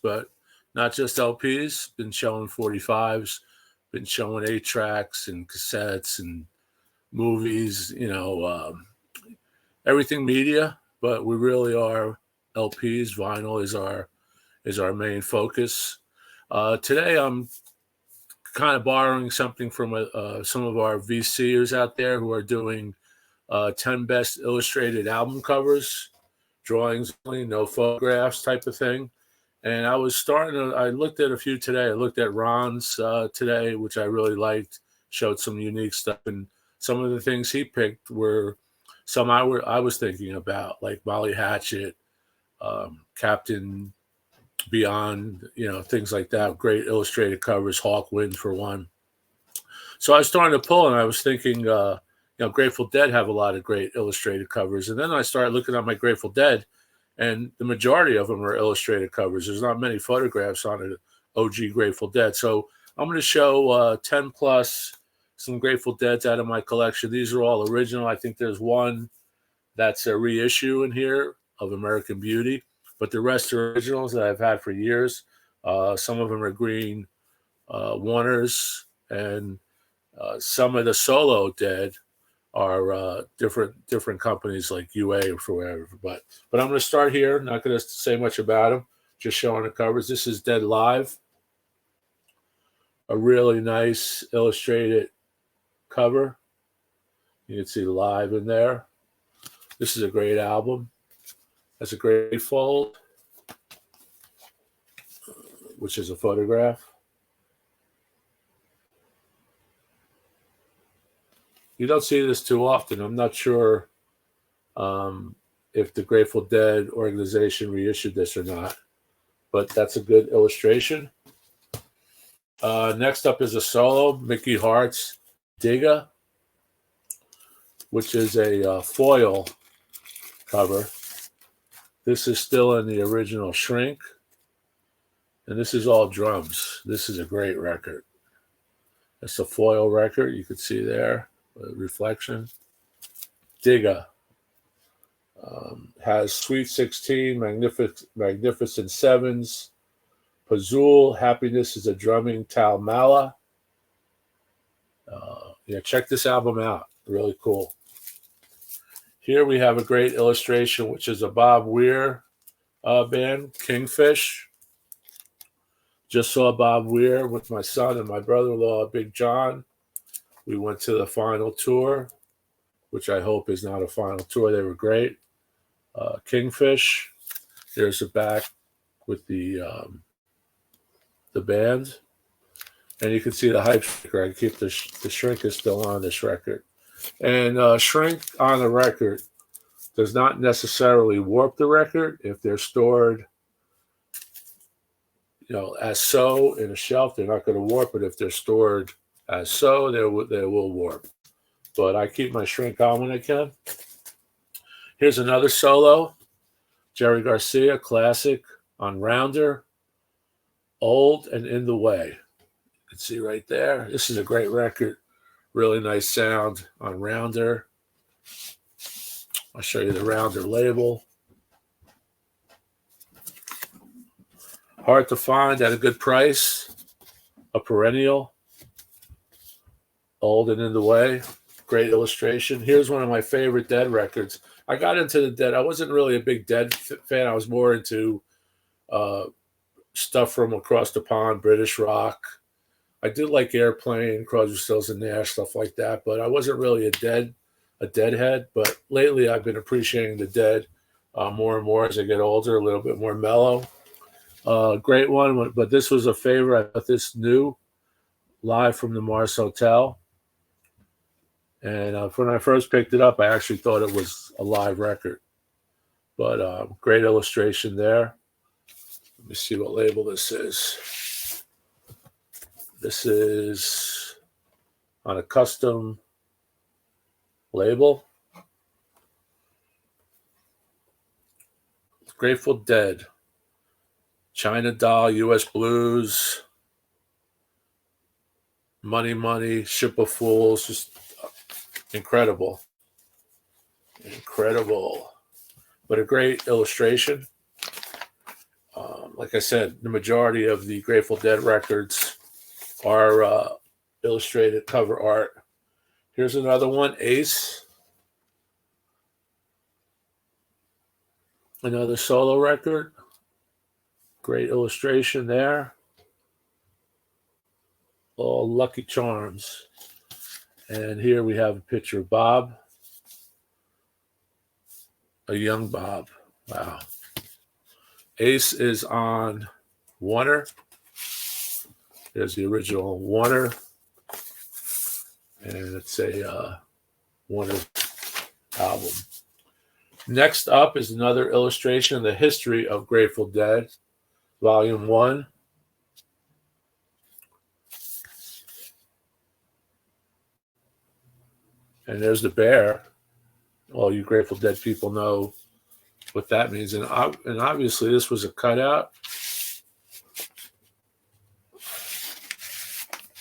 but not just LPs. Been showing 45s, been showing 8 tracks and cassettes and movies. Everything media. But we really are LPs. Vinyl is our main focus. Today, I'm kind of borrowing something from some of our VCers out there who are doing 10 best illustrated album covers, drawings only, no photographs type of thing. And I looked at a few today. I looked at Ron's today, which I really liked, showed some unique stuff. And some of the things he picked were some I was thinking about, like Molly Hatchet, Captain Beyond, things like that. Great illustrated covers, Hawkwind for one. So I was starting to pull, and I was thinking, Grateful Dead have a lot of great illustrated covers. And then I started looking at my Grateful Dead, and the majority of them are illustrated covers. There's not many photographs on an OG Grateful Dead. So I'm going to show 10 plus some Grateful Deads out of my collection. These are all original. I think there's one that's a reissue in here of American Beauty, but the rest are originals that I've had for years. Some of them are green Warners, and some of the solo Dead are different companies like UA or for whatever. But I'm going to start here. Not going to say much about them. Just showing the covers. This is Dead Live, a really nice illustrated cover. You can see Live in there. This is a great album. That's a great fold, which is a photograph. You don't see this too often. I'm not sure if the Grateful Dead organization reissued this or not, but that's a good illustration. Next up is a solo, Mickey Hart's Digga, which is a foil cover. This is still in the original shrink, and this is all drums. This is a great record. It's a foil record. You can see there, reflection. Digga has Sweet 16, Magnificent Sevens, Pazul, Happiness is a Drumming, Tal Mala. Check this album out. Really cool. Here we have a great illustration, which is a Bob Weir band, Kingfish. Just saw Bob Weir with my son and my brother-in-law, Big John. We went to the final tour, which I hope is not a final tour. They were great. Kingfish. There's the back with the band. And you can see the hype sticker. I keep the shrink is still on this record. And shrink on the record does not necessarily warp the record if they're stored, as so in a shelf. They're not going to warp it. If they're stored as so, they will warp. But I keep my shrink on when I can. Here's another solo, Jerry Garcia, classic on Rounder, Old and In the Way. You can see right there. This is a great record. Really nice sound on Rounder. I'll show you the Rounder label. Hard to find at a good price. A perennial. Old and In the Way. Great illustration. Here's one of my favorite Dead records. I got into the Dead. I wasn't really a big Dead fan. I was more into stuff from across the pond, British rock. I did like Airplane, Crosby, Stills and Nash, stuff like that, but I wasn't really a Deadhead. But lately, I've been appreciating the Dead more and more as I get older, a little bit more mellow. Great one, but this was a favorite. I thought this new, Live from the Mars Hotel. And when I first picked it up, I actually thought it was a live record. But great illustration there. Let me see what label this is. This is on a custom label. Grateful Dead. China Doll, U.S. Blues, Money Money, Ship of Fools. Just incredible. Incredible. But a great illustration. like I said, the majority of the Grateful Dead records are illustrated cover art. Here's another one, Ace. Another solo record. Great illustration there. All Lucky Charms. And here we have a picture of Bob. A young Bob. Wow. Ace is on Warner. There's the original Warner. And it's a Warner album. Next up is another illustration of the history of Grateful Dead, Volume 1. And there's the bear. All you Grateful Dead people know what that means. And obviously this was a cutout.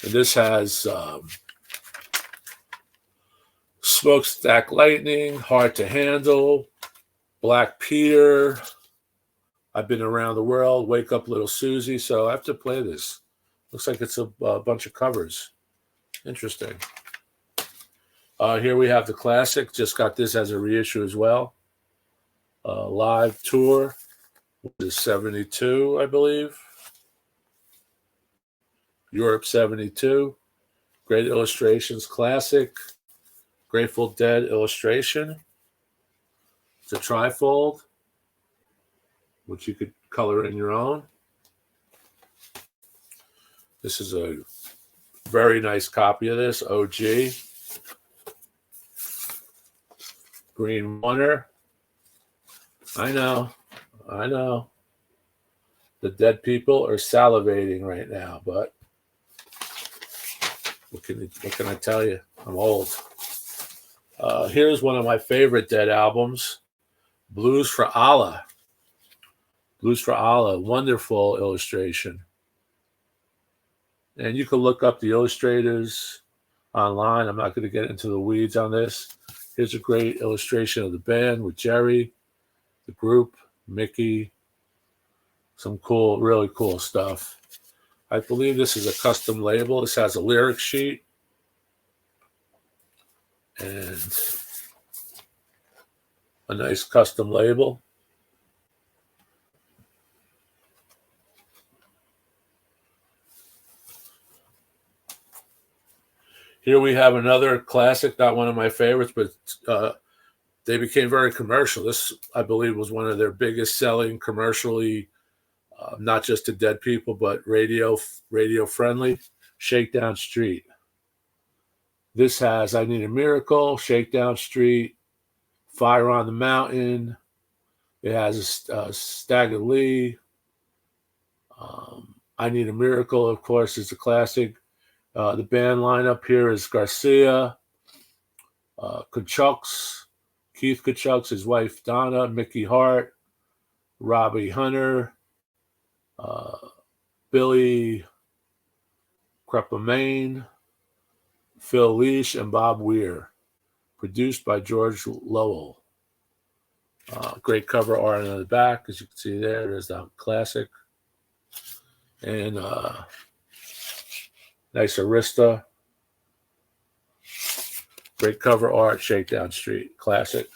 And this has Smokestack Lightning, Hard to Handle, Black Peter, I've Been Around the World, Wake Up Little Susie. So I have to play this. Looks like it's a bunch of covers. Interesting. Here we have the classic. Just got this as a reissue as well. Live tour. This is 72, I believe. Europe 72. Great illustrations. Classic. Grateful Dead illustration. It's a trifold, which you could color in your own. This is a very nice copy of this, OG. Green Warner. I know. The dead people are salivating right now, but what can I tell you? I'm old. Here's one of my favorite Dead albums, Blues for Allah. Blues for Allah, wonderful illustration. And you can look up the illustrators online. I'm not going to get into the weeds on this. Here's a great illustration of the band with Jerry, the group, Mickey, some cool, really cool stuff. I believe this is a custom label. This has a lyric sheet. And a nice custom label. Here we have another classic, not one of my favorites, but they became very commercial. This, I believe, was one of their biggest selling commercially, not just to dead people, but radio friendly, Shakedown Street. This has I Need a Miracle, Shakedown Street, Fire on the Mountain. It has a Stagger Lee. I Need a Miracle, of course, is a classic. The band lineup here is Garcia, Kachuk's, Keith Kachuk's, his wife Donna, Mickey Hart, Robbie Hunter, Billy Crepamain, Phil Leach, and Bob Weir. Produced by George Lowell. Great cover art on the back, as you can see there. There's the classic. And nice Arista. Great cover art, Shakedown Street, classic.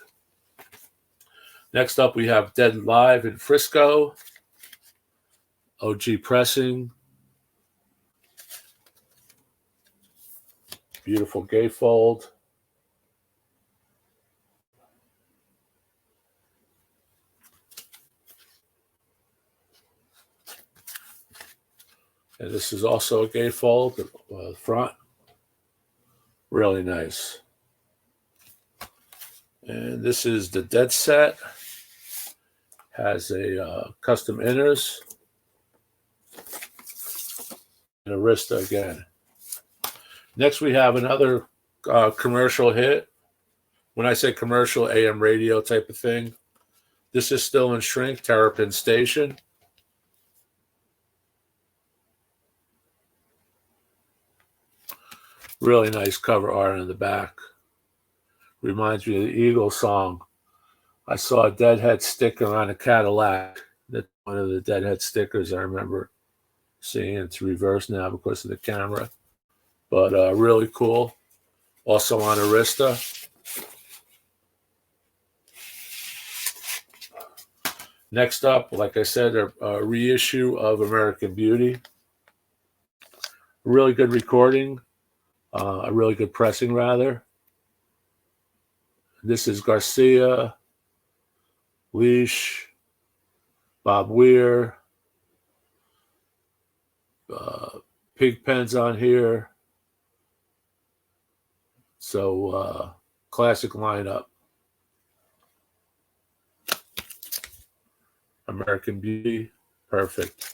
Next up, we have Dead Live in Frisco. OG pressing. Beautiful gatefold. And this is also a gatefold, the front. Really nice. And this is the Dead set. Has a custom inners. And Arista again. Next we have another commercial hit. When I say commercial, AM radio type of thing. This is still in shrink, Terrapin Station. Really nice cover art on the back. Reminds me of the Eagles song. I saw a Deadhead sticker on a Cadillac. That's one of the Deadhead stickers I remember seeing. It's reversed now because of the camera, but really cool. Also on Arista. Next up, like I said, a reissue of American Beauty. A really good recording, a really good pressing, rather. This is Garcia, Leash, Bob Weir, Pigpen's on here. So classic lineup. American Beauty, perfect.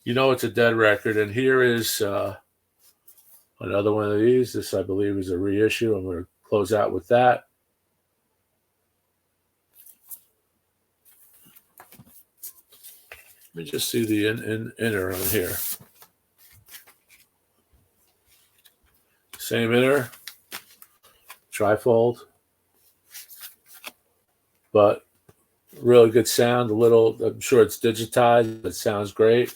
You know it's a Dead record, and here is another one of these. This, I believe, is a reissue. I'm going to close out with that. Let me just see the inner on here. Same inner, trifold, but really good sound. I'm sure it's digitized, but it sounds great.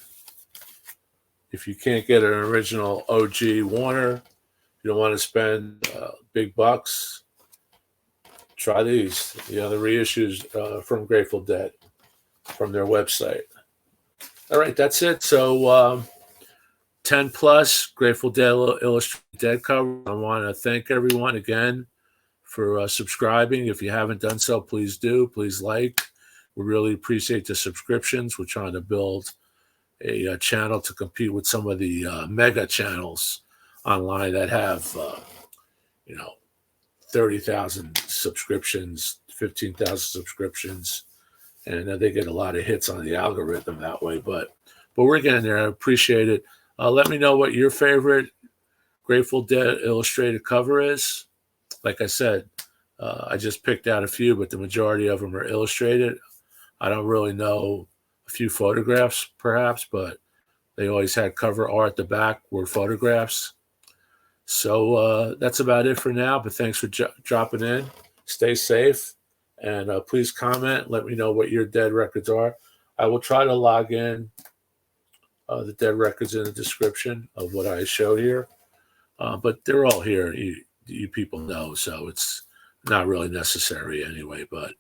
If you can't get an original OG Warner, you don't want to spend big bucks, try these. The other reissues from Grateful Dead from their website. All right, that's it. So 10 plus Grateful Dead Illustrated Dead cover. I want to thank everyone again for subscribing. If you haven't done so, please do. Please like. We really appreciate the subscriptions. We're trying to build a channel to compete with some of the mega channels online that have, 30,000 subscriptions, 15,000 subscriptions, and they get a lot of hits on the algorithm that way. But we're getting there. I appreciate it. Let me know what your favorite Grateful Dead illustrated cover is. Like I said, I just picked out a few, but the majority of them are illustrated. I don't really know a few photographs, perhaps, but they always had cover art. The back were photographs. So that's about it for now, but thanks for dropping in. Stay safe, and please comment. Let me know what your Dead records are. I will try to log in the Dead records in the description of what I showed here, but they're all here. You people know, so it's not really necessary anyway, but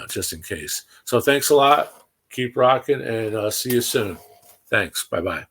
just in case. So thanks a lot. Keep rocking, and see you soon. Thanks. Bye-bye.